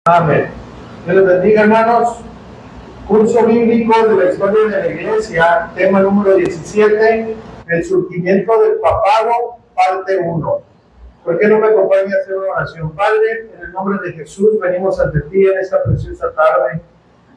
Amén. Dios les bendiga, hermanos. Curso bíblico de la historia de la iglesia, tema número 17, el surgimiento del papado, parte 1. ¿Por qué no me acompaña a hacer una oración? Padre, en el nombre de Jesús, venimos ante ti en esta preciosa tarde,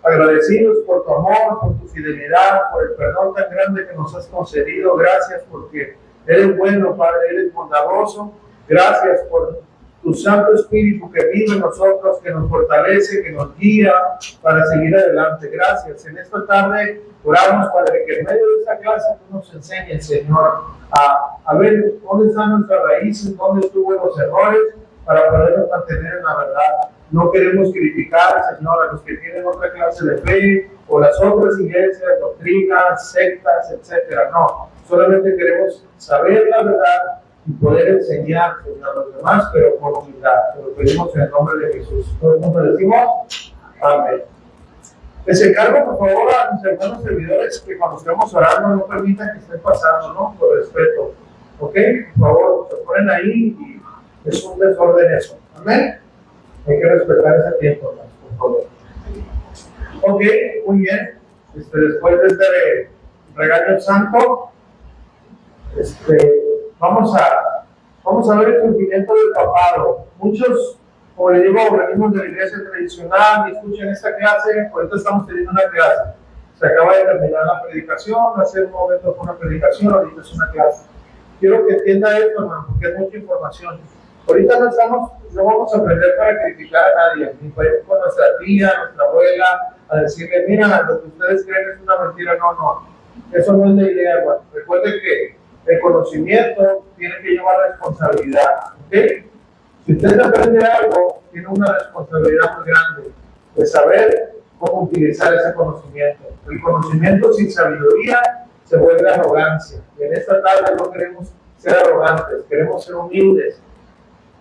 agradecidos por tu amor, por tu fidelidad, por el perdón tan grande que nos has concedido. Gracias porque eres bueno, Padre, eres bondadoso. Gracias por tu Santo Espíritu que vive en nosotros, que nos fortalece, que nos guía para seguir adelante. Gracias. En esta tarde oramos, Padre, que en medio de esta clase tú nos enseñes, Señor, a ver dónde están nuestras raíces, dónde estuvo los errores, para podernos mantener en la verdad. No queremos criticar, Señor, a los que tienen otra clase de fe o las otras iglesias, doctrinas, sectas, etcétera. No, solamente queremos saber la verdad y poder enseñar, Señor, a los demás, pero con humildad. Te lo pedimos en el nombre de Jesús. Todos nos decimos amén. Les encargo, por favor, a mis hermanos servidores que cuando estemos orando no permitan que estén pasando, ¿no? Por respeto. ¿Ok? Por favor, se ponen ahí y es un desorden eso. Amén. Hay que respetar ese tiempo, ¿no? Por favor. Ok, muy bien. Después de este regaño santo, vamos a ver el surgimiento del papado. Muchos, como le digo, organismos de la iglesia tradicional escuchan esta clase. Ahorita estamos teniendo una clase. Se acaba de terminar la predicación, hace un momento fue una predicación, ahorita es una clase. Quiero que entienda esto, hermano, porque es mucha información. Ahorita no vamos a aprender para criticar a nadie, ni para ir con nuestra tía, nuestra abuela, a decirle, mira, lo que ustedes creen es una mentira. No. Eso no es la idea, hermano. Recuerden que el conocimiento tiene que llevar responsabilidad. ¿Okay? Si usted aprende algo, tiene una responsabilidad muy grande de saber cómo utilizar ese conocimiento. El conocimiento sin sabiduría se vuelve arrogancia. Y en esta tarde no queremos ser arrogantes, queremos ser humildes,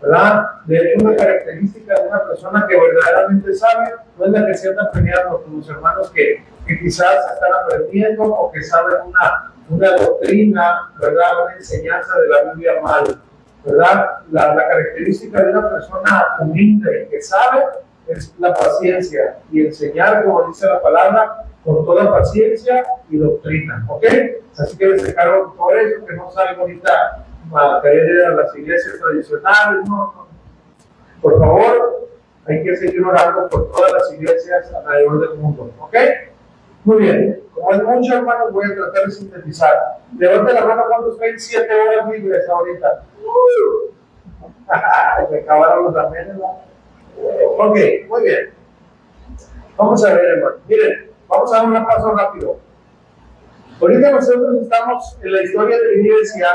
¿verdad? De hecho, una característica de una persona que verdaderamente sabe no es la que se anda peleando con los hermanos que quizás están aprendiendo o que saben una doctrina, ¿verdad? Una enseñanza de la Biblia mal, ¿verdad? La característica de una persona humilde que sabe es la paciencia y enseñar, como dice la palabra, con toda paciencia y doctrina, ¿ok? Así que les encargo por eso, que no salga ahorita a caer a las iglesias tradicionales, no. Por favor, hay que seguir orando por todas las iglesias alrededor del mundo, ¿ok? Muy bien, como hay muchos hermanos, voy a tratar de sintetizar. Levante la mano cuando traen 7 horas libres ahorita. Me acabaron los amenes, ¿no? Ok, muy bien. Vamos a ver, hermano. Miren, vamos a dar un paso rápido. Ahorita nosotros estamos en la historia de la iglesia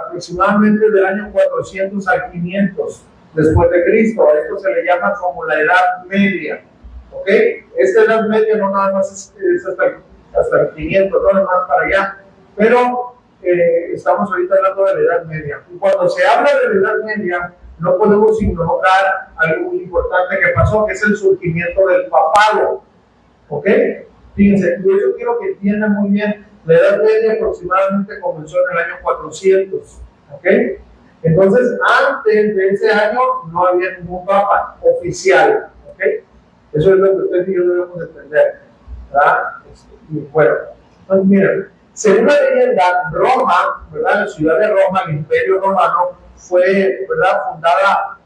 aproximadamente del año 400 al 500 después de Cristo. A esto se le llama como la Edad Media. ¿Ok? Esta Edad Media no nada más es hasta el 500, no es más para allá. Pero estamos ahorita hablando de la Edad Media. Y cuando se habla de la Edad Media, no podemos ignorar algo muy importante que pasó, que es el surgimiento del papado. ¿Ok? Fíjense, yo quiero que entiendan muy bien. La Edad Media aproximadamente comenzó en el año 400. ¿Ok? Entonces, antes de ese año no había ningún papa oficial. ¿Ok? Eso es lo que ustedes y yo debemos entender, ¿verdad? Y bueno, pues miren, según la leyenda, Roma, ¿verdad? La ciudad de Roma, el Imperio Romano, fue, ¿verdad?, fundada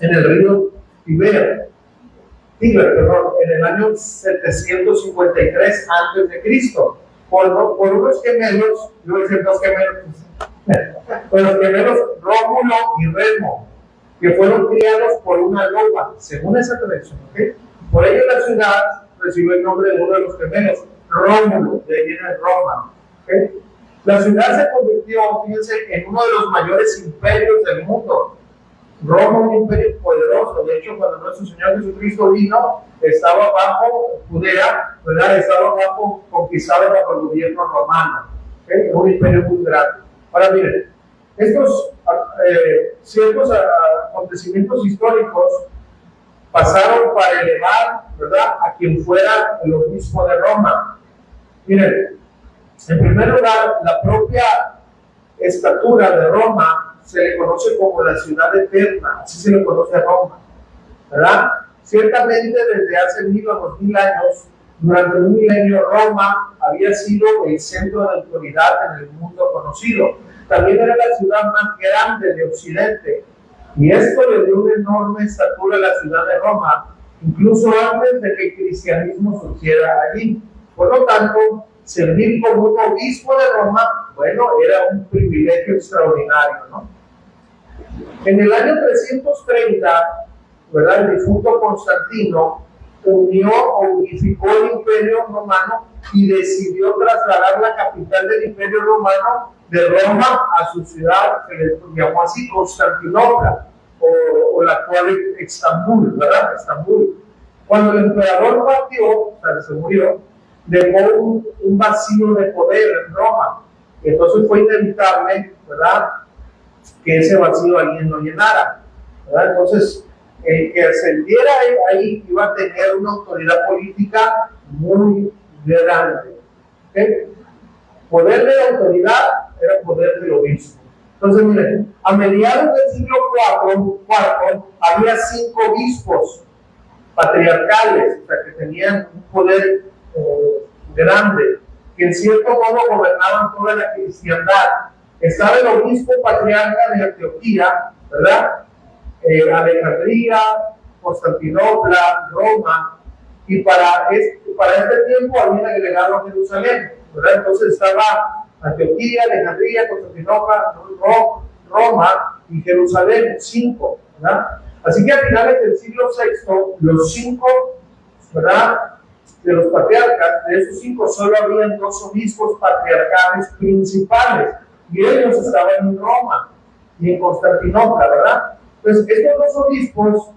en el río Tíber, en el año 753 a.C. por unos gemelos, yo voy a decir dos gemelos, por los gemelos Rómulo y Remo, que fueron criados por una loba, según esa tradición, ¿ok? Por ello la ciudad recibió el nombre de uno de los gemelos, Rómulo, de ahí viene Roma, ¿ok? La ciudad se convirtió, fíjense, en uno de los mayores imperios del mundo. Roma, un imperio poderoso. De hecho, cuando nuestro Señor Jesucristo vino, estaba bajo Judea, ¿verdad? Estaba bajo, conquistado bajo el gobierno romano. ¿Okay? Un imperio muy grande. Ahora miren, estos ciertos acontecimientos históricos pasaron para elevar, ¿verdad?, a quien fuera el obispo de Roma. Miren, en primer lugar, la propia estatura de Roma se le conoce como la ciudad eterna, así se le conoce a Roma, ¿verdad? Ciertamente desde hace 1000 o 2000 años, durante un milenio, Roma había sido el centro de autoridad en el mundo conocido. También era la ciudad más grande de Occidente, y esto le dio una enorme estatura a la ciudad de Roma, incluso antes de que el cristianismo surgiera allí. Por lo tanto, servir como un obispo de Roma, bueno, era un privilegio extraordinario, ¿no? En el año 330, ¿verdad?, el difunto Constantino unió o unificó el Imperio Romano y decidió trasladar la capital del Imperio Romano de Roma a su ciudad, que le llamó así Constantinopla, o la actual Estambul, ¿verdad? Estambul. Cuando el emperador partió, o sea, se murió, dejó un vacío de poder en Roma. Entonces fue inevitable, ¿verdad?, que ese vacío alguien lo llenara, ¿verdad? Entonces, el que ascendiera ahí iba a tener una autoridad política muy grande. ¿Okay? Poder de la autoridad era poder del obispo. Entonces, miren, a mediados del siglo IV había 5 obispos patriarcales, o sea, que tenían un poder grande, que en cierto modo gobernaban toda la cristiandad. Estaba el obispo patriarca de Antioquía, ¿verdad? Alejandría, Constantinopla, Roma, y para este tiempo habían agregado a Jerusalén, ¿verdad? Entonces estaba Antioquía, Alejandría, Constantinopla, Roma y Jerusalén, 5, ¿verdad? Así que a finales del siglo VI, los 5, ¿verdad?, de los patriarcas, de esos 5 solo habían 2 obispos patriarcales principales, y ellos estaban en Roma y en Constantinopla, ¿verdad? Entonces, estos 2 obispos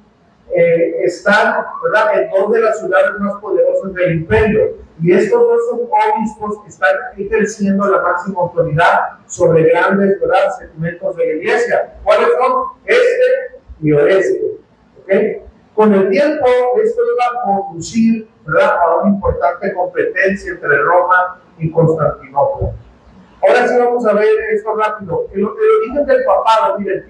están, ¿verdad?, en 2 de las ciudades más poderosas del imperio, y estos 2 obispos están ejerciendo la máxima autoridad sobre grandes, ¿verdad?, segmentos de la iglesia. ¿Cuáles son? Este y oeste. ¿Okay? Con el tiempo, esto iba a conducir, ¿verdad?, a una importante competencia entre Roma y Constantinopla. Ahora sí vamos a ver esto rápido. El origen del papado, miren,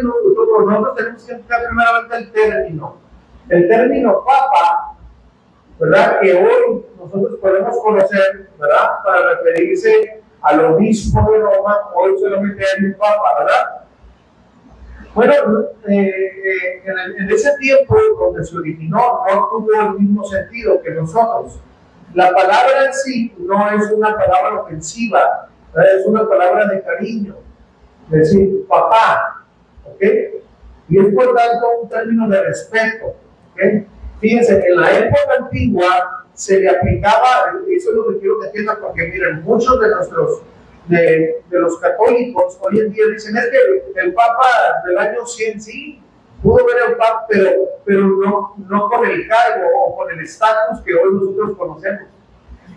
nosotros tenemos que entrar primeramente el término. El término papa, ¿verdad?, que hoy nosotros podemos conocer, ¿verdad?, para referirse al obispo de Roma, hoy solamente hay un papa, ¿verdad? Bueno, en ese tiempo donde se originó, no tuvo el mismo sentido que nosotros. La palabra en sí no es una palabra ofensiva, es una palabra de cariño, es decir, papá, ¿ok? Y es por tanto un término de respeto, ¿ok? Fíjense, en la época antigua se le aplicaba, eso es lo que quiero que entiendan, porque miren, muchos de los católicos hoy en día dicen, es que el Papa del año 100 sí, pudo ver al Papa, pero no con el cargo o con el estatus que hoy nosotros conocemos.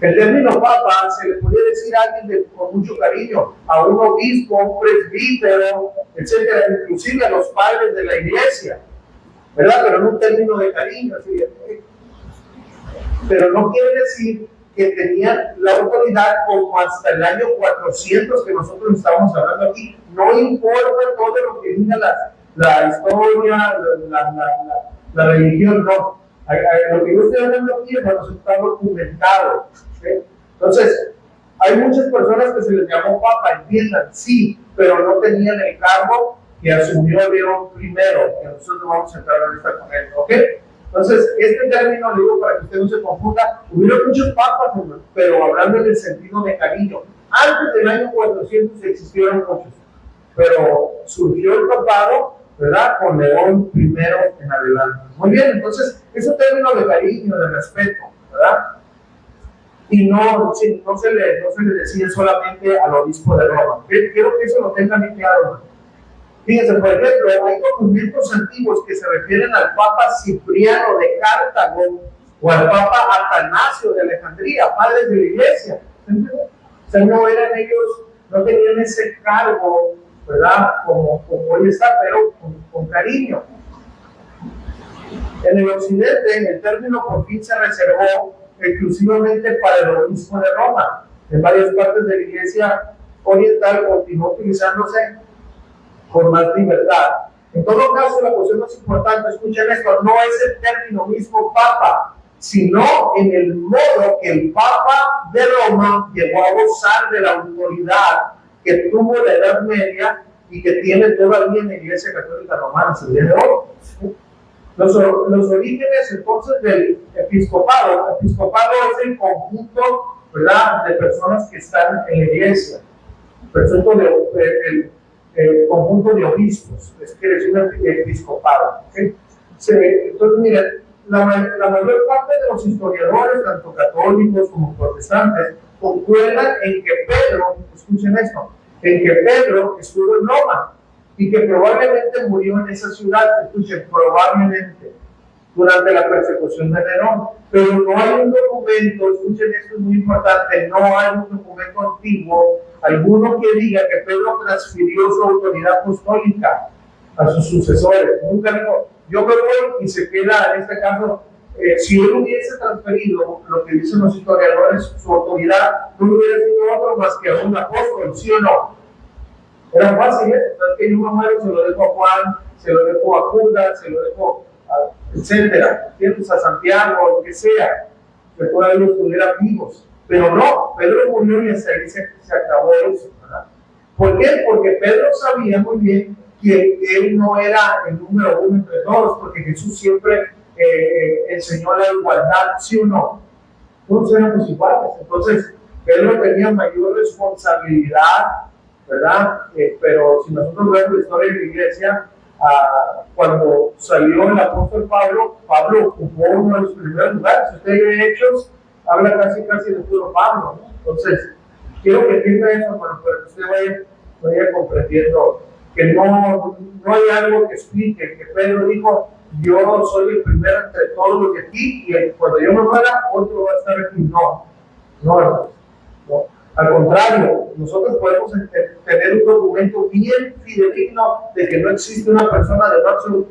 El término papa se le podía decir a alguien con mucho cariño, a un obispo, a un presbítero, etcétera, inclusive a los padres de la iglesia, ¿verdad? Pero en un término de cariño, así. Pero no quiere decir que tenían la autoridad como hasta el año 400 que nosotros estamos hablando aquí. No importa todo lo que diga la historia, la religión, no. Lo que yo estoy hablando aquí es cuando está documentado. ¿Sí? Entonces, hay muchas personas que se les llamó papa, entiendan, sí, pero no tenían el cargo que asumió León I, que nosotros vamos a entrar ahorita con él, ¿ok? Entonces, este término lo digo para que usted no se confunda. Hubieron muchos papas, pero hablando en el sentido de cariño. Antes del año 400 existieron muchos, pero surgió el papado, ¿verdad?, con León I en adelante. Muy bien, entonces, es un término de cariño, de respeto, ¿verdad? Y no se le decía solamente al obispo de Roma. Quiero que eso lo tengan bien claro, ¿no? Fíjense, por ejemplo, hay documentos antiguos que se refieren al Papa Cipriano de Cartago o al Papa Atanasio de Alejandría, padres de la iglesia. O sea, no eran ellos, no tenían ese cargo, ¿verdad?, como hoy está, pero con cariño. En el occidente, el término por fin se reservó exclusivamente para el obispo de Roma. En varias partes de la iglesia oriental continuó utilizándose con más libertad. En todo caso, la cuestión más importante, escuchen esto, no es el término mismo papa, sino en el modo que el Papa de Roma llegó a gozar de la autoridad que tuvo la Edad Media y que tiene todavía en la Iglesia Católica Romana hasta el día de hoy. Los orígenes entonces del episcopado. El episcopado es el conjunto, ¿verdad?, de personas que están en la iglesia. El conjunto de obispos, es que es un episcopado. ¿Okay? Entonces, miren, la mayor parte de los historiadores, tanto católicos como protestantes, concuerdan en que Pedro, escuchen esto, en que Pedro estuvo en Roma y que probablemente murió en esa ciudad, escuchen, probablemente, durante la persecución de Nerón. Pero no hay un documento, escuchen esto, es muy importante, no hay un documento antiguo, alguno que diga que Pedro transfirió su autoridad apostólica a sus sucesores. Nunca dijo, yo me voy y se queda, en este caso, si él hubiese transferido, lo que dicen los historiadores, su autoridad, no hubiera sido otro más que un apóstol, ¿sí o no? Era fácil, ¿eh? Entonces, que yo me muero, se lo dejo a Juan, se lo dejo a Judas, se lo dejo a, etcétera, ¿cierto? A Santiago, lo que sea, que todavía estuvieran vivos. Pero no, Pedro murió y hasta ahí se acabó eso, ¿verdad? ¿Por qué? Porque Pedro sabía muy bien que él no era el número uno entre todos, porque Jesús siempre enseñó la igualdad, ¿sí o no? Todos éramos iguales. Entonces, Pedro tenía mayor responsabilidad, ¿verdad? Pero si nosotros vemos la historia de la iglesia, cuando salió el apóstol Pablo ocupó uno de los primeros lugares. Si usted ve Hechos, habla casi de puro Pablo, ¿no? Entonces, quiero que entienda eso, bueno, para que usted vaya comprendiendo que no hay algo que explique, que Pedro dijo, yo soy el primero entre todos los de aquí, y cuando yo me muera, otro va a estar aquí. No. Al contrario, nosotros podemos tener un documento bien fidedigno de que no existe una persona de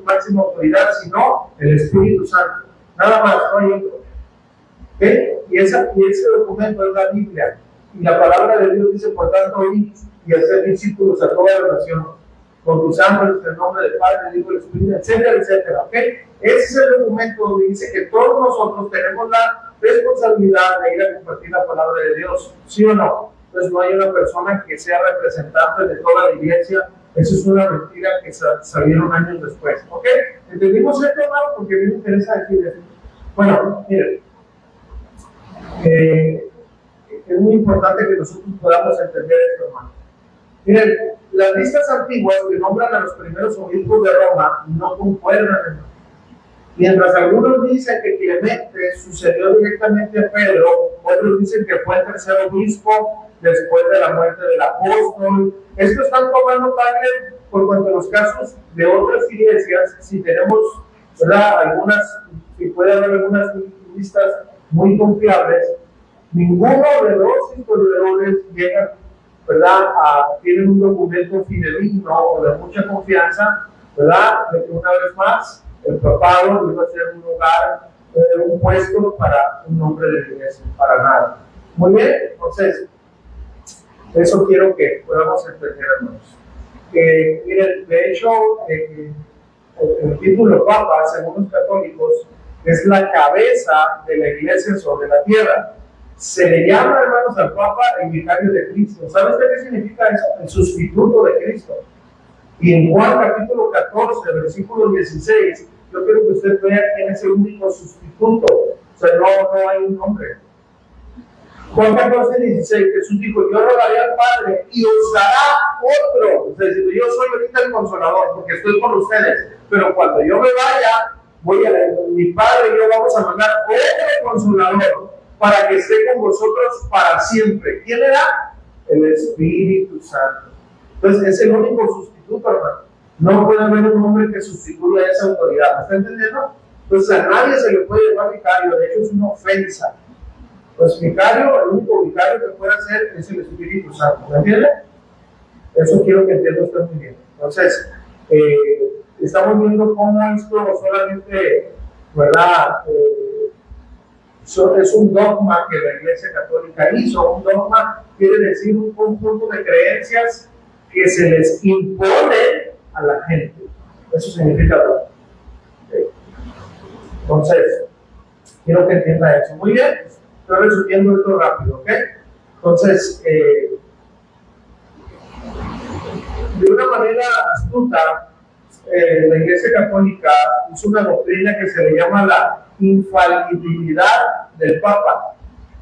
máxima autoridad, sino el Espíritu Santo. Nada más, no hay otro. ¿Okay? Y ese documento es la Biblia. Y la palabra de Dios dice, por tanto, ir y hacer discípulos a toda la nación, bautizándolos en el nombre del Padre, del Hijo y del Espíritu, etcétera, etcétera. ¿Okay? Ese es el documento donde dice que todos nosotros tenemos la responsabilidad de ir a compartir la palabra de Dios, ¿sí o no? Pues no hay una persona que sea representante de toda la iglesia. Eso es una mentira que salieron años después. ¿Ok? ¿Entendimos esto, hermano? Porque me interesa decir eso. Bueno, miren, es muy importante que nosotros podamos entender esto, hermano. Miren, las listas antiguas que nombran a los primeros obispos de Roma no concuerdan, hermano. Mientras algunos dicen que Clemente sucedió directamente a Pedro, otros dicen que fue el tercer obispo después de la muerte del apóstol. Esto están tomando también por cuanto a los casos de otras iglesias, si tenemos, ¿verdad?, si puede haber algunas listas muy confiables, ninguno de los historiadores llega, ¿verdad?, tienen un documento fidedigno o de mucha confianza, ¿verdad?, de que una vez más el papado iba a ser un lugar, un puesto para un nombre de la iglesia, para nada. Muy bien, entonces, eso quiero que podamos entender, hermanos. Miren, de hecho, el título Papa, según los católicos, es la cabeza de la iglesia sobre la tierra. Se le llama, hermanos, al Papa el vicario de Cristo. ¿Sabes qué significa eso? El sustituto de Cristo. Y en Juan capítulo 14, versículo 16, yo quiero que usted vea quién es el único sustituto. O sea, no hay un nombre. Juan 14, 16, Jesús dijo, yo rogaré al Padre y os dará otro. O sea, yo soy ahorita el consolador porque estoy con ustedes. Pero cuando yo me vaya, mi Padre y yo vamos a mandar otro consolador para que esté con vosotros para siempre. ¿Quién era? El Espíritu Santo. Entonces, es el único sustituto, hermano. No puede haber un hombre que sustituya a esa autoridad. ¿Me está entendiendo? Entonces, a nadie se le puede llamar vicario. De hecho, es una ofensa. Pues vicario, el único vicario que puede hacer es el Espíritu Santo. ¿Me entiende? Eso quiero que entienda usted muy bien. Entonces, estamos viendo cómo esto solamente, ¿verdad? Es un dogma que la Iglesia Católica hizo. Un dogma quiere decir un conjunto de creencias que se les impone a la gente. Eso significa roca. Okay. Entonces, quiero que entienda eso. Muy bien, estoy resumiendo esto rápido, ¿ok? Entonces, de una manera astuta, la Iglesia Católica usa una doctrina que se le llama la infalibilidad del Papa.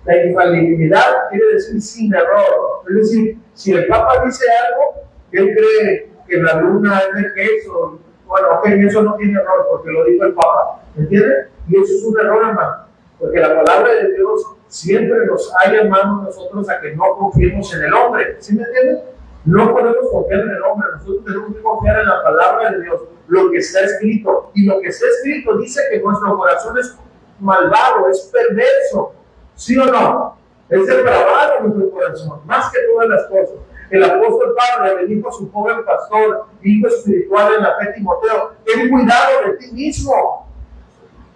La infalibilidad quiere decir sin error. Es decir, si el Papa dice algo, él cree que la luna es de queso, bueno, ok, eso no tiene error porque lo dijo el Papa, ¿entiendes? Y eso es un error, hermano, porque la palabra de Dios siempre nos ha llamado a nosotros a que no confiemos en el hombre, ¿sí me entiendes? No podemos confiar en el hombre, nosotros tenemos que confiar en la palabra de Dios, lo que está escrito. Y lo que está escrito dice que nuestro corazón es malvado, es perverso, ¿sí o no? Es depravado nuestro corazón, más que todas las cosas. El apóstol Pablo le dijo a su joven pastor, hijo espiritual en la fe, Timoteo: ten cuidado de ti mismo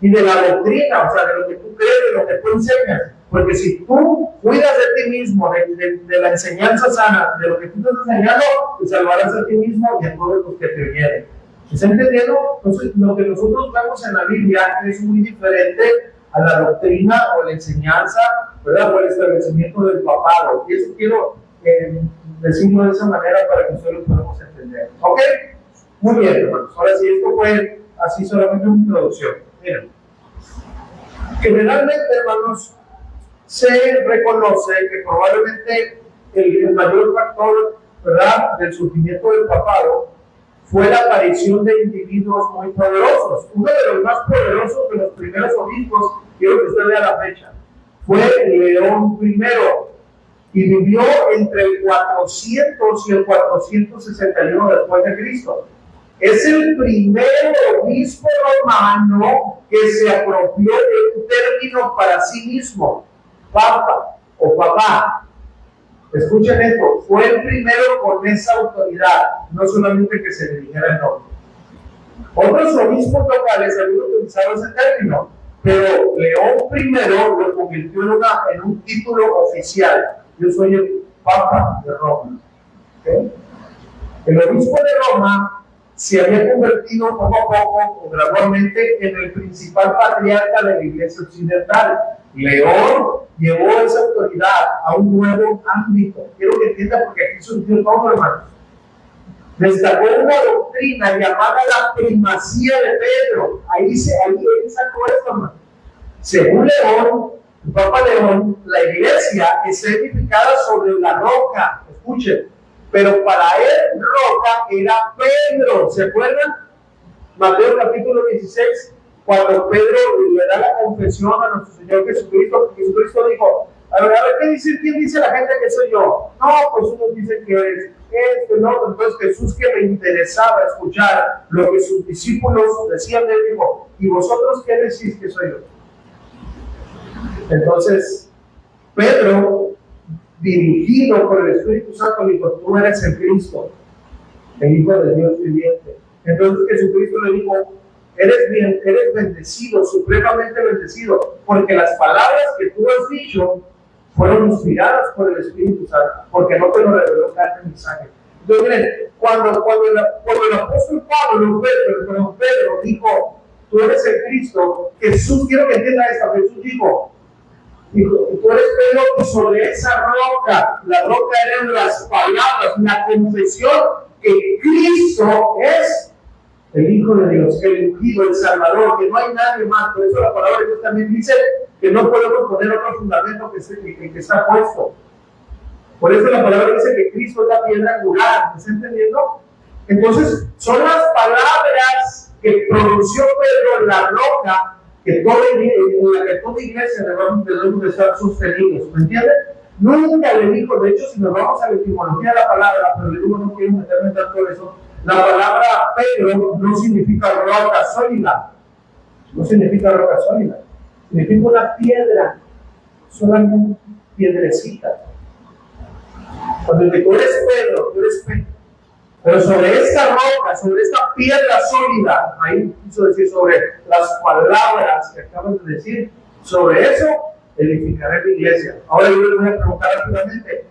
y de la doctrina, o sea, de lo que tú crees, de lo que tú enseñas. Porque si tú cuidas de ti mismo, de la enseñanza sana, de lo que tú estás enseñando, te salvarás a ti mismo y a todos los que te vienen. ¿Están entendiendo? Entonces, lo que nosotros vemos en la Biblia es muy diferente a la doctrina o la enseñanza, ¿verdad? O el establecimiento del papado. Y eso quiero decirlo de esa manera para que ustedes lo podamos entender. ¿Ok? Muy bien, hermanos. Ahora sí, esto fue así solamente una introducción. Miren. Generalmente, hermanos, se reconoce que probablemente el mayor factor, ¿verdad?, del surgimiento del papado fue la aparición de individuos muy poderosos. Uno de los más poderosos de los primeros obispos, quiero que usted vea la fecha, fue León I, y vivió entre el 400 y el 461 después de Cristo. Es el primer obispo romano que se apropió de un término para sí mismo, papa o papá. Escuchen esto, fue el primero con esa autoridad, no solamente que se le dijera el nombre. Otros obispos locales habían utilizado ese término, pero León I lo convirtió en un título oficial. Yo soy el Papa de Roma. ¿Okay? El obispo de Roma se había convertido poco a poco o gradualmente en el principal patriarca de la Iglesia Occidental. León llevó esa autoridad a un nuevo ámbito. Quiero que entiendan porque aquí surgió todo, hermanos. Destacó una doctrina llamada la primacía de Pedro. Ahí él sacó esto, hermano. Según León, el Papa León, la Iglesia es edificada sobre la roca. Escuchen. Pero para él, roca era Pedro. ¿Se acuerdan? Mateo capítulo 16, cuando Pedro le da la confesión a nuestro Señor Jesucristo, Jesucristo dijo: a ver, ¿quién dice la gente que soy yo? No, pues unos dicen que es esto, no. Entonces Jesús, que le interesaba escuchar lo que sus discípulos decían, le dijo: ¿y vosotros qué decís que soy yo? Entonces, Pedro, dirigido por el Espíritu Santo, dijo: tú eres el Cristo, el Hijo de Dios viviente. Entonces Jesucristo le dijo: eres bendecido, supremamente bendecido, porque las palabras que tú has dicho fueron inspiradas por el Espíritu Santo, porque no te lo reveló carne ni sangre. Entonces, miren, cuando el apóstol Pedro dijo: tú eres el Cristo, Jesús, quiero que entienda esto, Jesús dijo: tú eres Pedro, y sobre esa roca, la roca eran las palabras, la confesión que Cristo es el Hijo de Dios, el ungido, el Salvador, que no hay nadie más. Por eso la palabra de Dios también dice que no podemos poner otro fundamento que está puesto. Por eso la palabra dice que Cristo es la piedra angular. ¿Me está entendiendo? Entonces, son las palabras que pronunció Pedro en la roca en la que toda iglesia debemos de estar sostenidos. ¿Me entiendes? Nunca le dijo, de hecho, si nos vamos a la etimología de la palabra, pero le digo, no quiero meterme tanto en eso, la palabra Pedro no significa roca sólida. No significa roca sólida. Significa una piedra, solamente piedrecita. Cuando tú eres Pedro, tú eres Pedro. Pero sobre esta roca, sobre esta piedra sólida, ahí quiso decir sobre las palabras que acabas de decir, sobre eso edificaré la iglesia. Ahora yo les voy a preguntar rápidamente: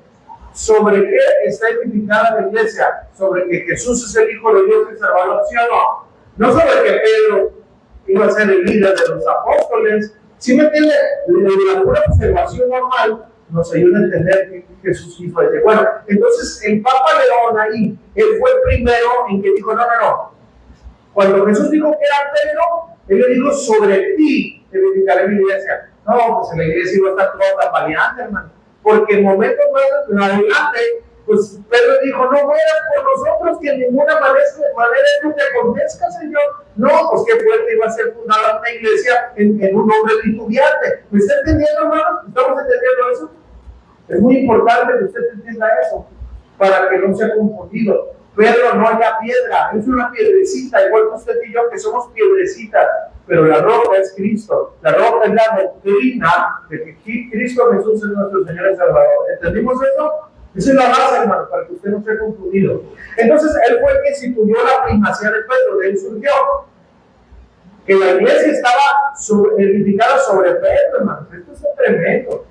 ¿sobre qué está edificada la iglesia? ¿Sobre que Jesús es el Hijo de Dios, el Salvador, sí o no? No solo que Pedro iba a ser el líder de los apóstoles, ¿sí me entiende? De la pura observación normal nos ayuda a entender que Jesús hizo ese. Bueno, entonces el Papa León ahí, él fue el primero en que dijo, no. Cuando Jesús dijo que era Pedro, él le dijo, sobre ti te edificaré mi iglesia. No, pues en la iglesia iba a estar toda variante, hermano. Porque en momentos más adelante, pues Pedro dijo, no mueras por nosotros, que en ninguna manera tú te acontezca, Señor. No, pues qué fuerte iba a ser fundada una iglesia en un hombre titubeante. ¿Me está entendiendo, hermano? ¿Estamos entendiendo eso? Es muy importante que usted entienda eso, para que no sea confundido. Pedro no es la piedra, es una piedrecita, igual que usted y yo, que somos piedrecitas, pero la roca es Cristo. La roca es la doctrina de que Cristo Jesús es nuestro Señor y Salvador. ¿Entendimos eso? Esa es la base, hermano, para que usted no esté confundido. Entonces, él fue el que instituyó la primacía de Pedro, de él surgió. Que la iglesia estaba edificada sobre Pedro, hermano. Esto es tremendo.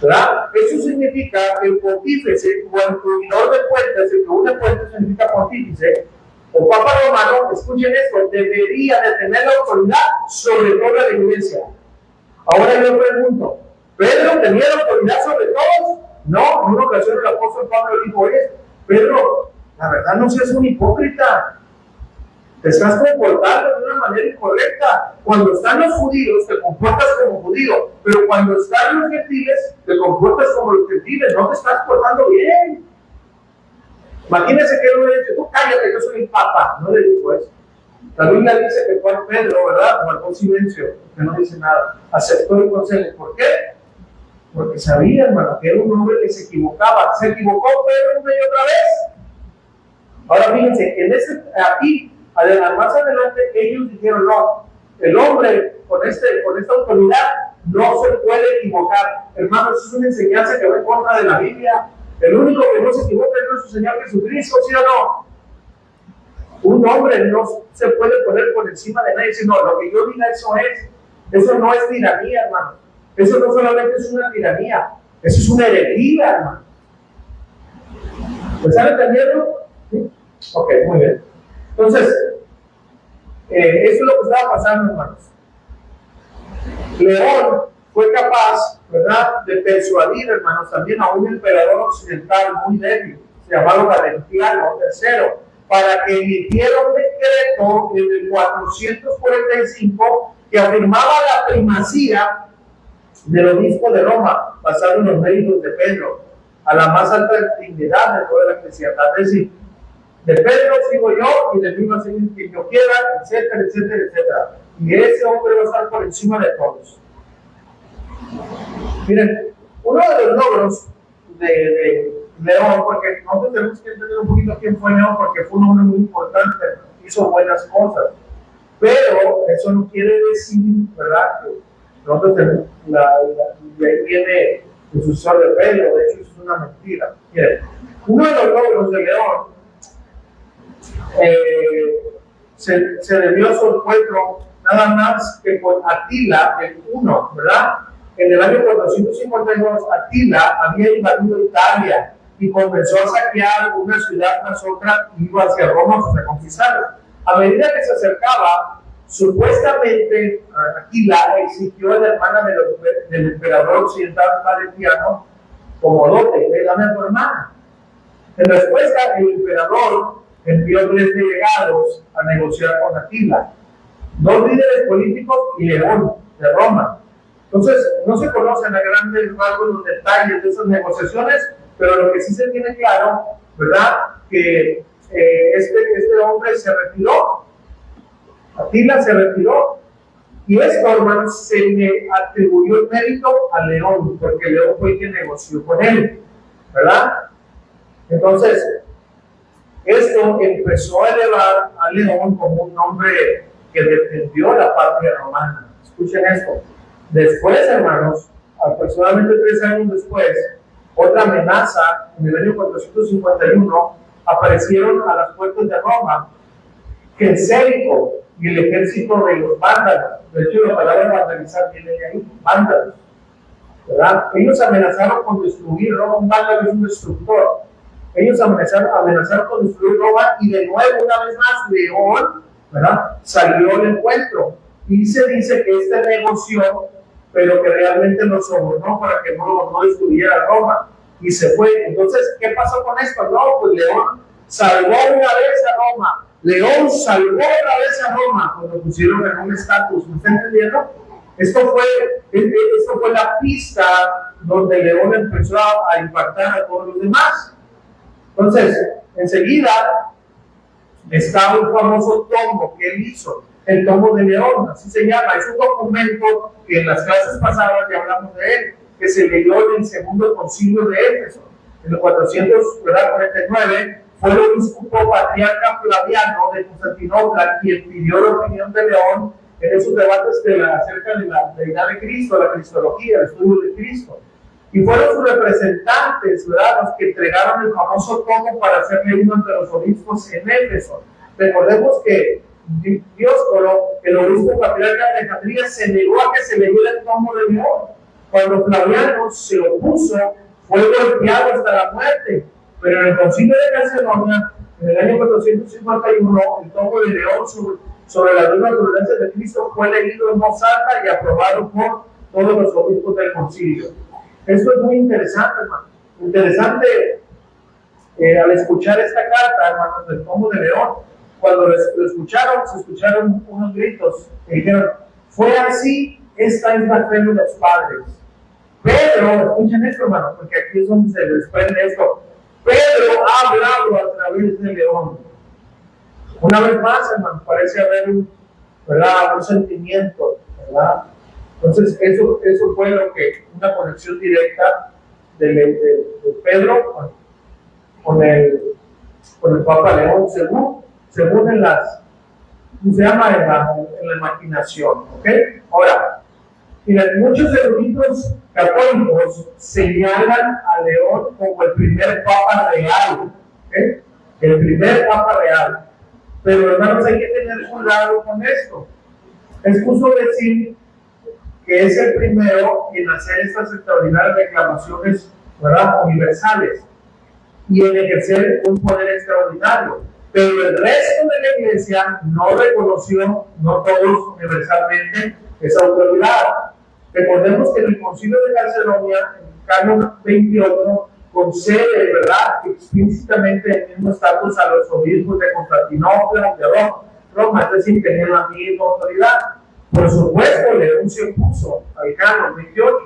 ¿Verdad? Eso significa que el pontífice o el cubridor de puentes, el que une puentes significa pontífice, o Papa Romano, escuchen esto, debería de tener la autoridad sobre toda la iglesia. Ahora yo pregunto, ¿Pedro tenía la autoridad sobre todos? No, en una ocasión el apóstol Pablo dijo, oye, Pedro, la verdad no seas un hipócrita. Te estás comportando de una manera incorrecta. Cuando están los judíos, te comportas como judío, pero cuando están los gentiles, te comportas como los gentiles. No te estás portando bien. Imagínense que él le dice, tú cállate, yo soy el papa. No le dijo eso. La Biblia dice que fue Pedro, ¿verdad? Guardó silencio, que no dice nada. Aceptó el consejo. ¿Por qué? Porque sabía, hermano, que era un hombre que se equivocaba. ¿Se equivocó Pedro una y otra vez? Ahora fíjense, aquí, más adelante, ellos dijeron, no, el hombre con esta autoridad no se puede equivocar. Hermano, eso es una enseñanza que va en contra de la Biblia. El único que no se equivoca es nuestro Señor Jesucristo, ¿sí o no? Un hombre no se puede poner por encima de nadie, y decir, no, lo que yo diga eso no es tiranía, hermano. Eso no solamente es una tiranía, eso es una herejía, hermano. ¿Me están entendiendo? ¿Sí? Ok, muy bien. Entonces, eso es lo que estaba pasando, hermanos. León fue capaz, ¿verdad?, de persuadir, hermanos, también a un emperador occidental muy débil, llamado Valentiano III, para que emitiera un decreto en el 445 que afirmaba la primacía del obispo de Roma, basado en los méritos de Pedro, a la más alta dignidad de toda la cristiandad. Es decir, de Pedro sigo yo y de mí va a seguir quien yo quiera, etcétera, etcétera, etcétera. Y ese hombre va a estar por encima de todos. Miren, uno de los logros de León, porque nosotros tenemos que entender un poquito quién fue León, porque fue un hombre muy importante, hizo buenas cosas. Pero eso no quiere decir, ¿verdad?, que nosotros tenemos de ahí viene el sucesor de Pedro. De hecho, eso es una mentira. Miren, uno de los logros de León se debió a su encuentro nada más que con Atila el Huno, ¿verdad? En el año 452, Atila había invadido Italia y comenzó a saquear una ciudad tras otra y iba hacia Roma para conquistarla. A medida que se acercaba, supuestamente Atila exigió a la hermana del emperador occidental Valentiano como dote, dame a tu hermana. En respuesta, el emperador envió 3 delegados a negociar con Atila, 2 líderes políticos y León de Roma. Entonces, no se conocen a grandes rasgos los detalles de esas negociaciones, pero lo que sí se tiene claro, ¿verdad?, que este hombre se retiró, Atila se retiró, y esto, hermanos, se le atribuyó el mérito a León, porque León fue quien negoció con él, ¿verdad? Entonces, esto empezó a elevar a León como un hombre que defendió la patria romana. Escuchen esto. Después, hermanos, aproximadamente 3 años después, otra amenaza, en el año 451, aparecieron a las puertas de Roma Gensérico y el ejército de los vándalos. De hecho, la palabra vandalizar viene de ahí, vándalos, ¿verdad? Ellos amenazaron con destruir Roma. Un vándalo es un destructor. Ellos amenazaron con destruir Roma y de nuevo, una vez más, León, ¿verdad?, salió al encuentro. Y se dice que este negoció, pero que realmente lo sobornó para que no destruyera Roma. Y se fue. Entonces, ¿qué pasó con esto? No, pues León salvó una vez a Roma. León salvó otra vez a Roma cuando pusieron en un estatus. ¿Me está entendiendo? Esto fue la pista donde León empezó a impactar a todos los demás. Entonces, enseguida está un famoso tomo que él hizo, el tomo de León, así se llama. Es un documento que en las clases pasadas ya hablamos de él, que se leyó en el segundo concilio de Éfeso, en el 449. Fue el obispo patriarca Flaviano de Constantinopla quien pidió la opinión de León en esos debates acerca de la deidad de Cristo, la cristología, el estudio de Cristo. Y fueron sus representantes, ¿verdad?, los que entregaron el famoso tomo para ser leído ante los obispos en Éfeso. Recordemos que Dioscoro, el obispo patriarca de Alejandría, se negó a que se leyera el tomo de León. Cuando Flaviano se opuso, fue golpeado hasta la muerte. Pero en el concilio de Calcedonia, en el año 451, el tomo de León sobre las dos naturalezas de Cristo fue leído en voz alta y aprobado por todos los obispos del concilio. Esto es muy interesante, hermano. Interesante al escuchar esta carta, hermanos, del tomo de León. Cuando lo escucharon, se escucharon unos gritos que dijeron: fue así, esta es la fe de los padres. Pedro, escuchen esto, hermano, porque aquí es donde se desprende esto. Pedro ha hablado a través de León. Una vez más, hermano, parece haber un sentimiento, ¿verdad? Entonces, eso fue una conexión directa de Pedro con el Papa León, según en la imaginación, ¿ok? Ahora, muchos eruditos católicos señalan a León como el primer Papa real, ¿ok? El primer Papa real. Pero, hermanos, hay que tener cuidado con esto. Es justo decir que es el primero en hacer estas extraordinarias reclamaciones, ¿verdad?, universales y en ejercer un poder extraordinario. Pero el resto de la iglesia no reconoció, no todos universalmente, esa autoridad. Recordemos que en el concilio de Calcedonia, en el canon 28, concede, ¿verdad?, explícitamente el mismo estatus a los obispos de Constantinopla y de Roma, es decir, tenían la misma autoridad. Por supuesto, León se opuso al canon 28,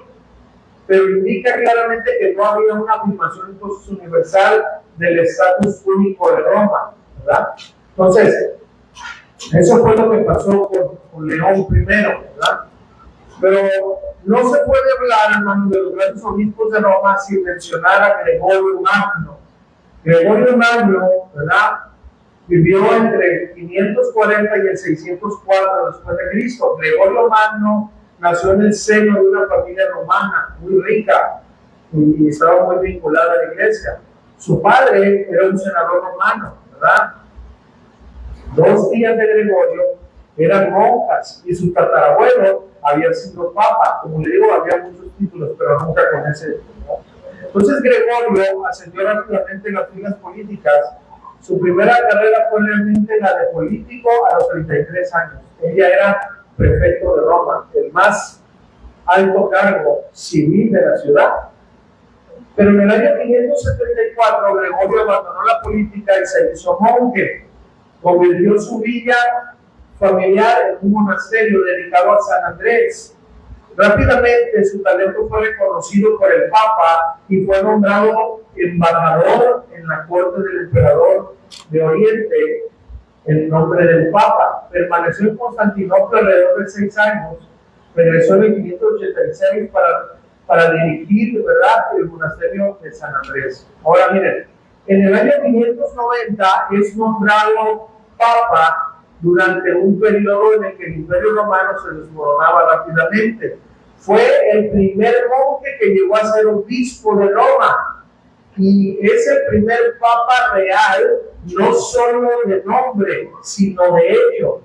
pero indica claramente que no había una afirmación entonces universal del estatus único de Roma, ¿verdad? Entonces, eso fue lo que pasó con León primero, ¿verdad? Pero no se puede hablar, hermano, de los grandes obispos de Roma sin mencionar a Gregorio Magno. Gregorio Magno, ¿verdad?, vivió entre el 540 y el 604 después de Cristo. Gregorio Magno nació en el seno de una familia romana muy rica y estaba muy vinculada a la iglesia. Su padre era un senador romano, ¿verdad? Dos tías de Gregorio eran monjas y su tatarabuelo había sido papa. Como le digo, había muchos títulos, pero nunca con ese, ¿no? Entonces Gregorio ascendió rápidamente en las filas políticas. Su primera carrera fue realmente la de político a los 33 años. Ella era prefecto de Roma, el más alto cargo civil de la ciudad. Pero en el año 574 Gregorio abandonó la política y se hizo monje. Convirtió su villa familiar en un monasterio dedicado a San Andrés. Rápidamente su talento fue reconocido por el Papa y fue nombrado embajador en la corte del emperador de Oriente en nombre del Papa. Permaneció en Constantinopla alrededor de 6 años. Regresó en el 586 para dirigir, ¿verdad?, el monasterio de San Andrés. Ahora miren, en el año 590 es nombrado Papa durante un periodo en el que el Imperio Romano se desmoronaba rápidamente. Fue el primer monje que llegó a ser obispo de Roma y es el primer Papa real, no solo de nombre, sino de hecho.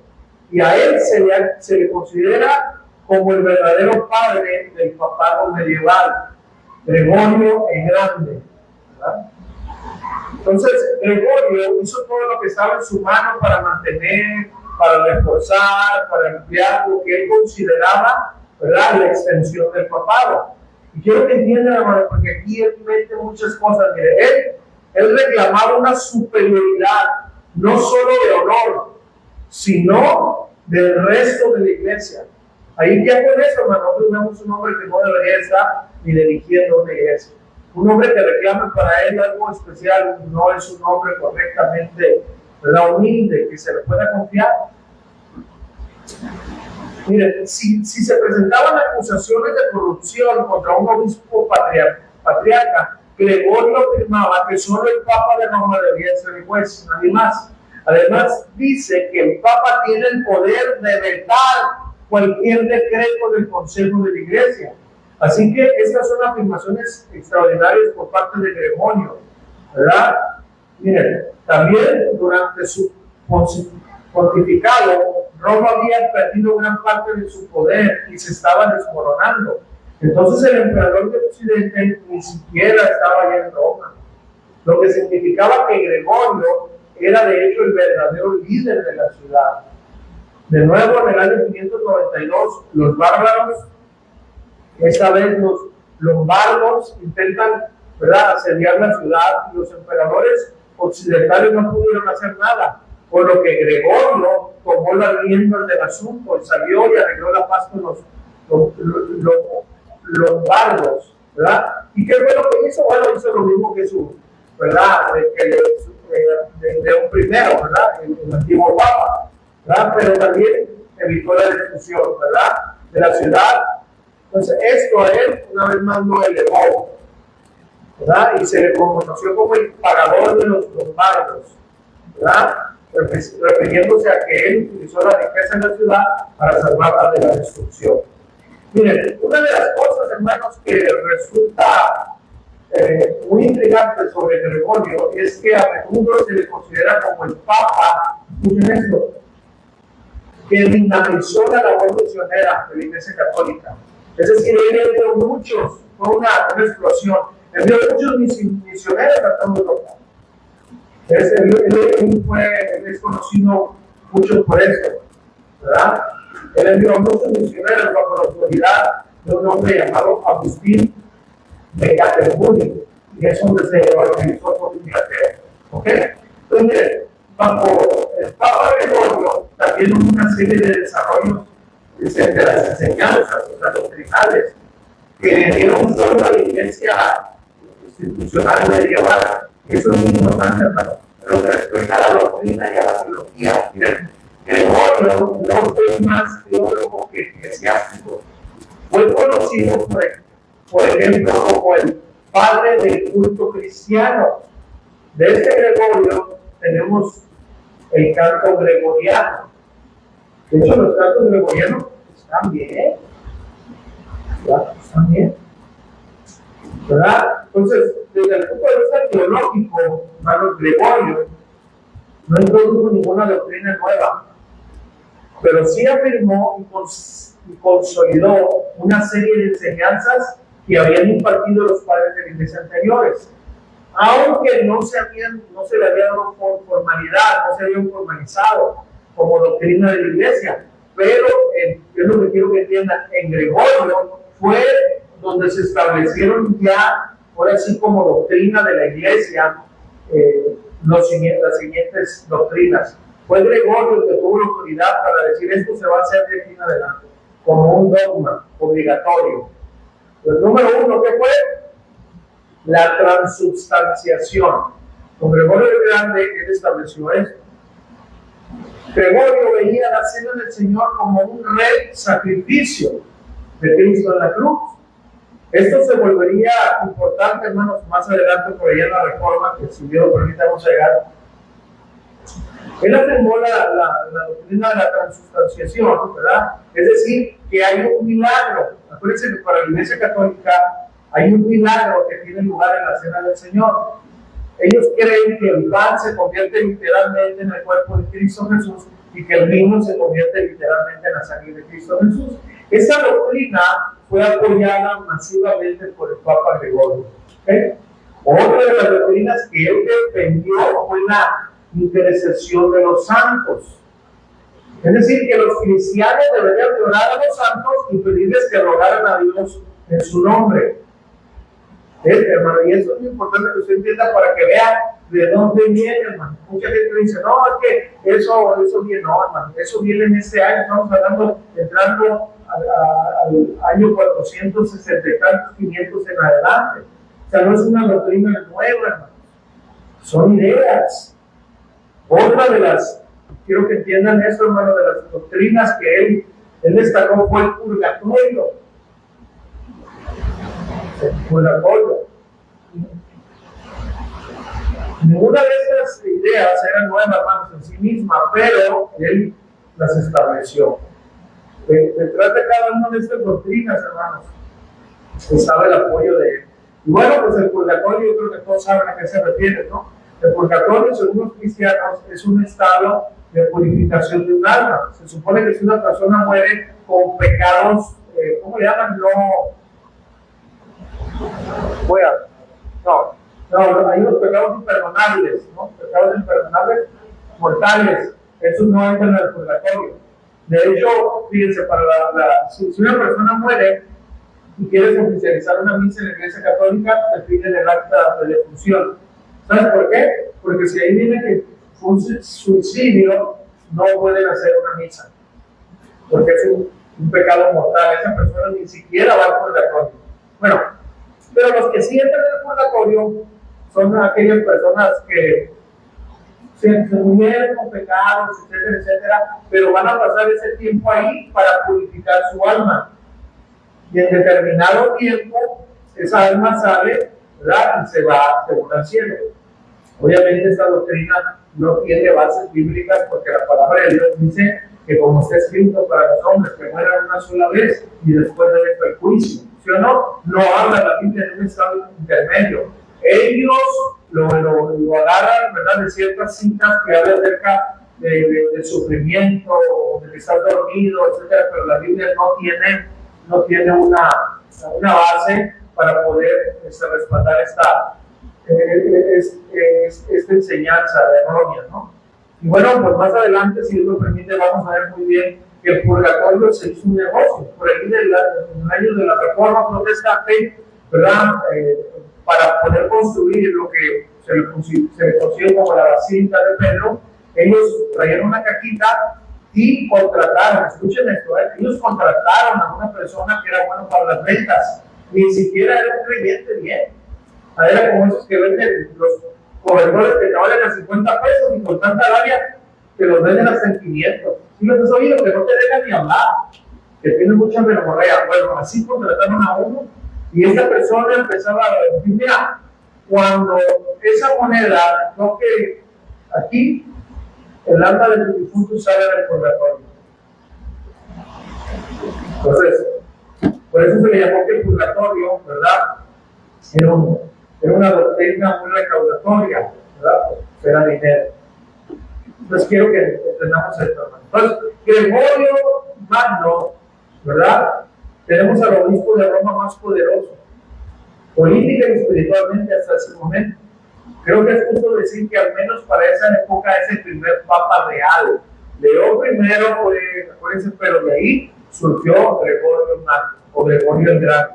Y a él se le considera como el verdadero padre del papado medieval, Gregorio el Grande, ¿verdad? Entonces, Gregorio hizo todo lo que estaba en su mano para mantener, para reforzar, para ampliar lo que él consideraba, ¿verdad?, la extensión del papado. Y quiero que entiendan, hermano, porque aquí él mete muchas cosas. Mire, él reclamaba una superioridad, no solo de honor, sino del resto de la iglesia. Ahí ya con eso, hermano, vemos un hombre que no debería estar ni dirigiendo una iglesia. Un hombre que reclama para él algo especial no es un hombre correctamente, ¿verdad?, humilde, que se le pueda confiar. Mire, si se presentaban acusaciones de corrupción contra un obispo patriarca, Gregorio afirmaba que solo el Papa de Roma debía ser el juez, nadie más. Además, dice que el Papa tiene el poder de vetar cualquier decreto del Consejo de la Iglesia. Así que estas son afirmaciones extraordinarias por parte de Gregorio, ¿verdad? Miren, también durante su pontificado, Roma había perdido gran parte de su poder y se estaba desmoronando. Entonces el emperador del Occidente ni siquiera estaba allá en Roma, lo que significaba que Gregorio era de hecho el verdadero líder de la ciudad. De nuevo, en el año 592, los bárbaros, esta vez los lombardos, intentan, ¿verdad?, asediar la ciudad, y los emperadores occidentales no pudieron hacer nada, por lo que Gregorio tomó las riendas del asunto y salió y arregló la paz con los lombardos, ¿verdad? ¿Y qué fue lo que hizo? Bueno, hizo lo mismo que su, ¿verdad?, de un primero, ¿verdad?, el antiguo papa, ¿verdad?, pero también evitó la destrucción, ¿verdad?, de la ciudad. Entonces, esto a él una vez más lo elevó, ¿verdad?, y se le conoció como el pagador de los lombardos, ¿verdad?, refiriéndose a que él utilizó la riqueza de la ciudad para salvarla de la destrucción. Miren, una de las cosas, hermanos, que resulta muy intrigante sobre Gregorio es que a menudo se le considera como el Papa, escuchen esto, que dinamizó la labor misionera de la Iglesia Católica. Es decir, él envió muchos, fue una explosión, envió muchos misioneros a toda Europa. Él es conocido mucho por eso, ¿verdad? Él envió muchos misioneros bajo la autoridad de un hombre llamado Agustín de Canterbury, y es donde se organizó por Inglaterra. ¿Ok? Entonces, miren, bajo el Papa Gregorio también hubo una serie de desarrollos de las enseñanzas, las doctrinales, que dieron solo a la iglesia institucional medieval. Eso es muy importante, hermano. Pero que respecta a la doctrina y a la teología, miren, Gregorio no fue más teólogo que eclesiástico. Fue conocido, por ejemplo, como el padre del culto cristiano. De este Gregorio tenemos el canto gregoriano. De hecho, los cantos gregorianos están bien. ¿Verdad? Están bien. ¿Verdad? Entonces, desde el punto de vista teológico, hermano, Gregorio no introdujo ninguna doctrina nueva, pero sí afirmó y consolidó una serie de enseñanzas que habían impartido los padres de la iglesia anteriores, aunque no se le había dado por formalidad, no se habían formalizado como doctrina de la iglesia. Pero yo lo que quiero que entiendan, en Gregorio fue donde se establecieron ya, ahora sí como doctrina de la iglesia, las siguientes doctrinas. Fue Gregorio el que tuvo la autoridad para decir esto se va a hacer de aquí en adelante, como un dogma obligatorio. El número uno, ¿qué fue? La transubstanciación. Con Gregorio el Grande él estableció esto. Gregorio veía la cena del Señor como un rey sacrificio de Cristo en la cruz. Esto se volvería importante, hermanos, más adelante por allá en la Reforma, que si Dios lo permite vamos a llegar. Él afirmó la doctrina de la transubstanciación, ¿verdad? Es decir, que hay un milagro. Acuérdense que para la Iglesia Católica hay un milagro que tiene lugar en la cena del Señor. Ellos creen que el pan se convierte literalmente en el cuerpo de Cristo Jesús y que el vino se convierte literalmente en la sangre de Cristo Jesús. Esa doctrina fue apoyada masivamente por el Papa Gregorio. ¿Okay? Otra de las doctrinas que él defendió fue la intercesión de los santos. Es decir, que los cristianos deberían de orar a los santos y pedirles que rogaran a Dios en su nombre. Hermano, y eso es muy importante que usted entienda para que vea de dónde viene, hermano. Mucha gente dice, no, es que eso viene, no, hermano, eso viene en este año, estamos hablando, entrando al año 460 y tantos, 500 en adelante. O sea, no es una doctrina nueva, hermano. Son ideas. Otra de las, quiero que entiendan esto, hermano, de las doctrinas que él destacó fue el purgatorio. El purgatorio. Ninguna de estas ideas era nueva, hermanos, en sí misma, pero él las estableció. Detrás de cada una de estas doctrinas, hermanos, estaba el apoyo de él. Y bueno, pues el purgatorio, yo creo que todos saben a qué se refiere, ¿no? El purgatorio, según los cristianos, es un estado de purificación de un alma. Se supone que si una persona muere con pecados, ¿cómo le llaman? No, hay unos pecados imperdonables, ¿no? Pecados imperdonables mortales. Esos no entran en el purgatorio. De hecho, fíjense, si una persona muere y quieres oficializar una misa en la Iglesia Católica, te piden el acta de defunción. ¿Sabes por qué? Porque si ahí viene que fue un suicidio, no pueden hacer una misa. Porque es un pecado mortal. Esa persona ni siquiera va al purgatorio. Bueno, pero los que sí entran en el purgatorio son aquellas personas que se murieron con pecados, etcétera, etcétera, pero van a pasar ese tiempo ahí para purificar su alma. Y en determinado tiempo, esa alma sale, ¿verdad? Y se va según al cielo. Obviamente esta doctrina no tiene bases bíblicas porque la palabra de Dios dice que como está escrito para los hombres que mueran una sola vez y después de esto el juicio. ¿Sí o no? No habla la Biblia de un estado intermedio. Ellos lo agarran, ¿verdad?, de ciertas citas que hablan acerca de sufrimiento, de estar dormido, etcétera, pero la Biblia no tiene una base para poder respaldar esta enseñanza errónea, ¿no? Y bueno, pues más adelante, si Dios lo permite, vamos a ver muy bien que el purgatorio se hizo un negocio. Por ahí en el año de la Reforma Protestante, ¿verdad? Para poder construir lo que se le conoció como la Basílica de Pedro, ellos trajeron una cajita y contrataron, escuchen esto, ellos contrataron a una persona que era bueno para las ventas, ni siquiera era un creyente bien. Era como esos que venden los cobertores que te valen a 50 pesos y con tanta labia que los venden hasta en 500. ¿Sí los has oído? Que no te dejan ni hablar, que tienen mucha verborrea. Bueno, así contrataron a uno y esta persona empezaba a decir, mira, cuando esa moneda toque aquí, el alma de tu difunto sale del purgatorio. Entonces, por eso se le llamó que el purgatorio, ¿verdad?, era una doctrina muy recaudatoria, ¿verdad? Pues era dinero. Entonces quiero que entendamos esto. Entonces, Gregorio Magno, ¿verdad? Tenemos al obispo de Roma más poderoso, política y espiritualmente hasta ese momento. Creo que es justo decir que al menos para esa época es el primer papa real. León primero fue, acuérdense, pero de ahí surgió Gregorio Magno o Gregorio el Grande,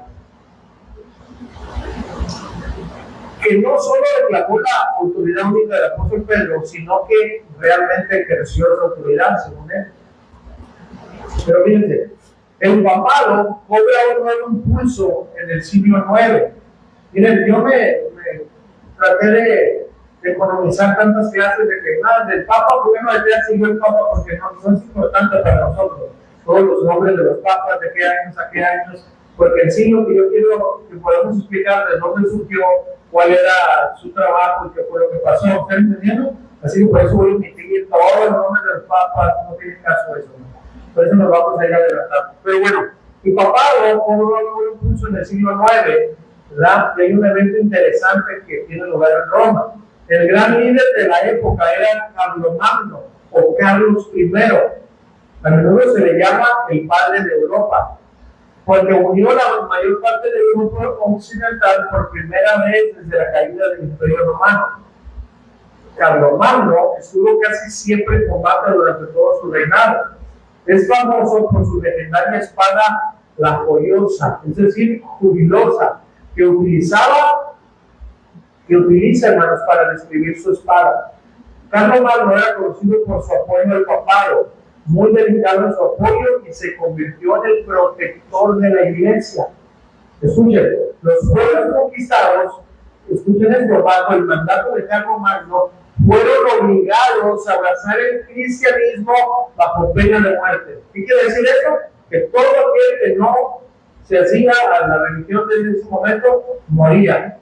que no solo declaró la autoridad única del apóstol Pedro, sino que realmente ejerció su autoridad, según él. Pero fíjense, el papado cobra un nuevo impulso en el siglo IX. Miren, yo me traté de economizar tantas clases de que nada del Papa, porque no le siguió el Papa, porque no es importante para nosotros. Todos los nombres de los papas, de qué años a qué años, porque en sí lo que yo quiero que podamos explicar de dónde surgió, cuál era su trabajo y qué fue lo que pasó. ¿Están entendiendo? Así que por eso voy a omitir todos los nombres de los papas, no tiene caso eso, ¿no? Por eso nos vamos a ir adelantando. Pero bueno, el papado cobró un impulso en el siglo IX, ¿verdad? Y hay un evento interesante que tiene lugar en Roma. El gran líder de la época era Carlomagno o Carlos I. A menudo se le llama el padre de Europa. cuando unió la mayor parte del grupo occidental por primera vez desde la caída del Imperio Romano. Carlomagno estuvo casi siempre en combate durante todo su reinado. Es famoso por su legendaria espada, la joyosa, es decir, jubilosa, que utiliza, hermanos, para describir su espada. Carlomagno era conocido por su apoyo al papado, muy delicado en su apoyo, y se convirtió en el protector de la iglesia. Escuchen, los pueblos conquistados, escuchen esto, bajo el mandato de Carlomagno, fueron obligados a abrazar el cristianismo bajo pena de muerte. ¿Qué quiere decir eso? Que todo aquel que no se hacía a la religión desde ese momento moría.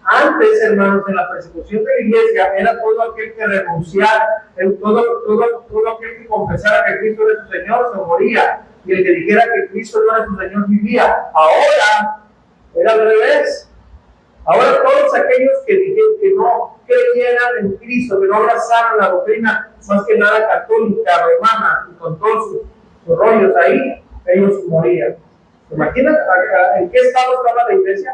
Antes, hermanos, en la persecución de la iglesia era todo aquel que renunciara, todo aquel que confesara que Cristo era su Señor, se moría. Y el que dijera que Cristo no era su Señor vivía. Ahora era al revés. Ahora todos aquellos que no creyeran en Cristo, que no abrazaran la doctrina más que nada católica, romana, y con todos sus rollos ahí, ellos morían. ¿Se imaginan en qué estado estaba la iglesia?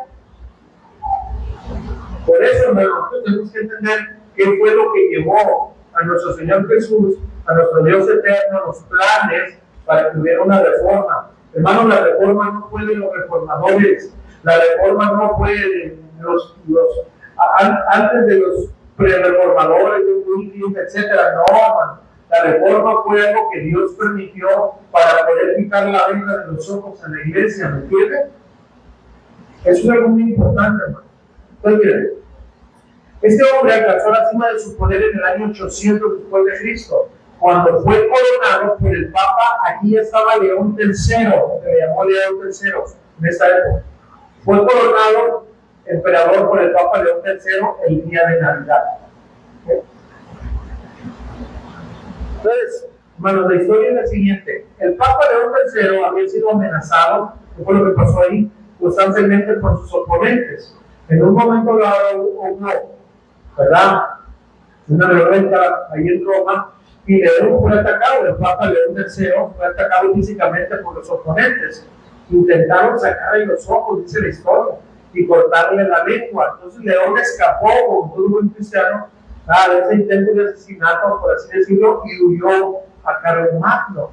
Por eso, hermanos, tenemos que entender qué fue lo que llevó a nuestro Señor Jesús, a nuestro Dios eterno, los planes para que hubiera una reforma. Hermanos, la reforma no fue de los reformadores, la reforma no fue de antes de los pre-reformadores, de Wycliffe, etcétera. No, hermano. La reforma fue algo que Dios permitió para poder quitar la venda de los ojos en la iglesia, ¿me entienden? Eso es algo muy importante, hermano. Entonces, miren, este hombre alcanzó la cima de su poder en el año 800 después de Cristo. Cuando fue coronado por el Papa, aquí estaba León III, se le llamó León III en esta época. Fue coronado emperador por el Papa León III el día de Navidad. Entonces, hermanos, la historia es la siguiente. El Papa León III había sido amenazado, ¿qué fue lo que pasó ahí? Constantemente por sus oponentes. En un momento dado hubo, ¿verdad?, una revuelta ahí en Roma, y León fue atacado. El Papa León III fue atacado físicamente por los oponentes. Intentaron sacarle los ojos, dice la historia, y cortarle la lengua. Entonces León escapó, como todo buen cristiano, de ese intento de asesinato, por así decirlo, y huyó a Carlomagno.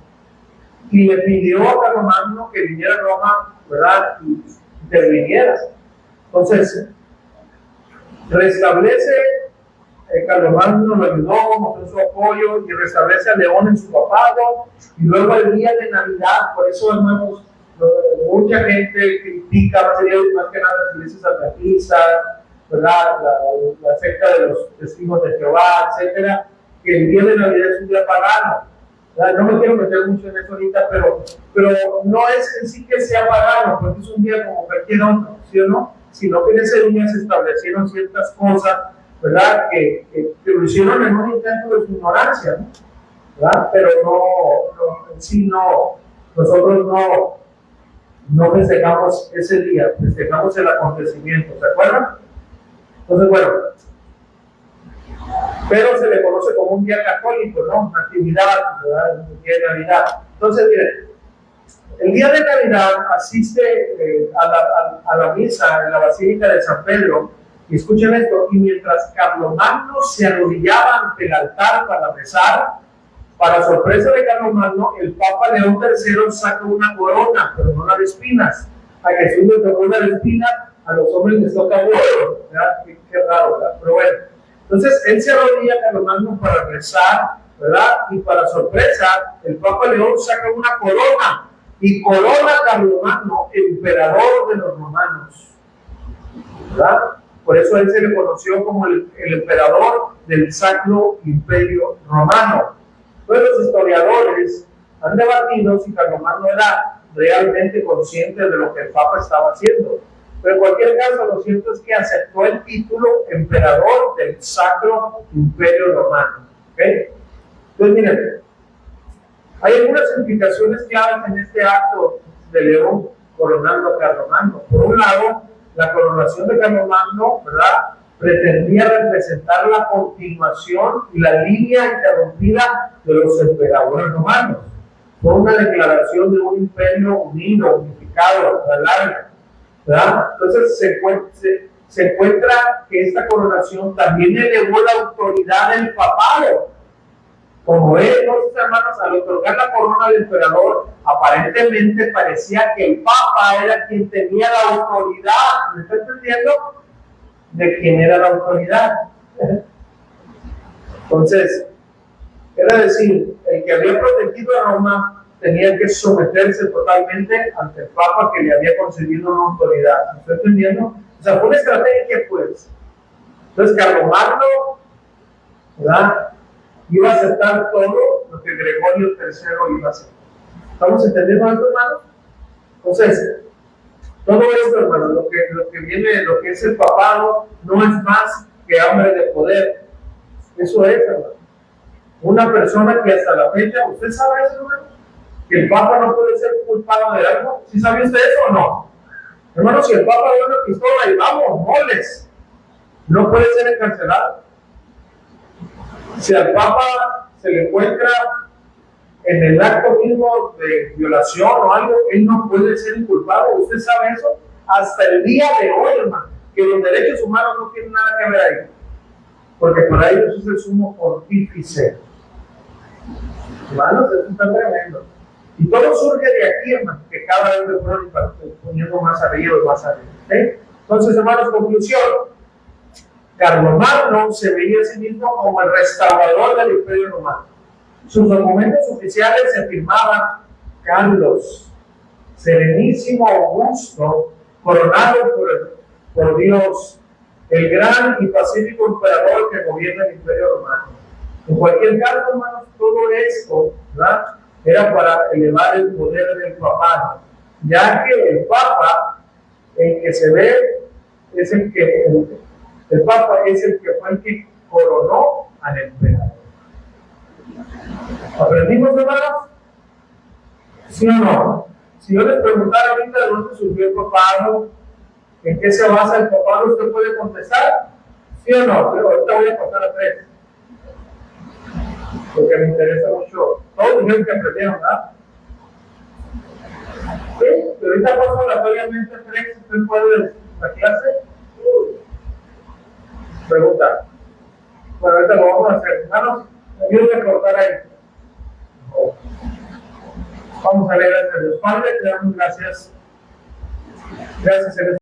Y le pidió a Carlomagno que viniera a Roma, ¿verdad?, y interviniera. Entonces, restablece Carlomagno, lo ayudó, mostró su apoyo y restablece a León en su papado. Y luego el día de Navidad, por eso, hermanos, mucha gente critica más que nada las iglesias adventistas, ¿verdad?, la secta de los testigos de Jehová, etcétera, que el día de Navidad es un día pagano. ¿Verdad? No me quiero meter mucho en eso ahorita, pero no es en sí que sea pagano, porque es un día como cualquier otro, ¿sí o no? Sino que en ese día se establecieron ciertas cosas, ¿verdad?, que lo hicieron en un intento de su ignorancia, ¿no? ¿Verdad? Pero en sí no, nosotros no festejamos ese día, festejamos el acontecimiento, ¿se acuerdan? Entonces, bueno, pero se le conoce como un día católico, ¿no? Una actividad, ¿verdad?, un día de Navidad. Entonces, miren, el día de Navidad asiste a la misa en la Basílica de San Pedro, y escuchen esto, y mientras Carlomagno se arrodillaba ante el altar para rezar, para sorpresa de Carlomagno, el Papa León III saca una corona, pero no la de espinas. A Jesús le tocó una de espinas, a los hombres les toca oro, ¿verdad? Qué raro, ¿verdad? Pero bueno, entonces él se arrodilla a Carlomagno para rezar, ¿verdad? Y para sorpresa, el Papa León saca una corona, y corona a Carlomagno, emperador de los romanos, ¿verdad? Por eso él se le conoció como el emperador del Sacro Imperio Romano. Entonces los historiadores han debatido si Carlomagno era realmente consciente de lo que el Papa estaba haciendo. Pero en cualquier caso, lo cierto es que aceptó el título emperador del Sacro Imperio Romano. ¿Okay? Entonces, miren, hay algunas implicaciones claves en este acto de León coronando a Carlomagno. Por un lado, la coronación de Carlomagno, ¿verdad?, pretendía representar la continuación y la línea interrumpida de los emperadores romanos. Fue una declaración de un imperio unido, unificado significado, la larga, ¿verdad? Entonces se encuentra que esta coronación también elevó la autoridad del papado. Como ellos, hermanos, al otorgar la corona al emperador, aparentemente parecía que el papa era quien tenía la autoridad. ¿Me está entendiendo? De quién era la autoridad. Entonces, era decir, el que había protegido a Roma tenía que someterse totalmente ante el papa que le había concedido una autoridad. ¿Me está entendiendo? O sea, fue una estrategia, pues. Entonces, Carlomagno, ¿verdad?, iba a aceptar todo lo que Gregorio III iba a hacer. ¿Estamos entendiendo esto, hermano? Entonces, todo esto, hermano, lo que viene, lo que es el papado, no es más que hambre de poder. Eso es, hermano. Una persona que hasta la fecha, ¿usted sabe eso, hermano? Que el papa no puede ser culpado de algo. ¿Sí sabe usted eso o no? Hermano, si el papa ve una pistola y vamos, moles, no puede ser encarcelado. Si al Papa se le encuentra en el acto mismo de violación o algo, él no puede ser inculpado. ¿Usted sabe eso? Hasta el día de hoy, hermano, que los derechos humanos no tienen nada que ver ahí. Porque para ellos es el sumo pontífice. Hermanos, eso está tremendo. Y todo surge de aquí, hermano, que cada vez me fueron poniendo más arriba y más arriba. ¿Okay? Entonces, hermanos, conclusión. Carlomagno se veía a sí mismo como el restaurador del Imperio Romano. Sus documentos oficiales se firmaban Carlos, Serenísimo Augusto, coronado por Dios, el gran y pacífico emperador que gobierna el Imperio Romano. En cualquier caso, hermanos, todo esto, ¿verdad?, era para elevar el poder del papado, ya que el papa, el que se ve, es el papa es el que fue el que coronó al emperador. ¿Aprendimos, hermanos? ¿Sí o no? Si yo les preguntara ahorita de dónde surgió el papado, ¿en qué se basa el papado? ¿Usted puede contestar? ¿Sí o no? Pero ahorita voy a pasar a 3. Porque me interesa mucho. Todos dijeron que aprendieron, ¿verdad? Sí, pero ahorita paso aleatoriamente 3. ¿Usted puede la clase? Pregunta. Bueno, ahorita lo vamos a hacer. Hermanos, me ayuden a cortar ahí. Vamos a leer a Dios. Padre, te damos gracias. Gracias,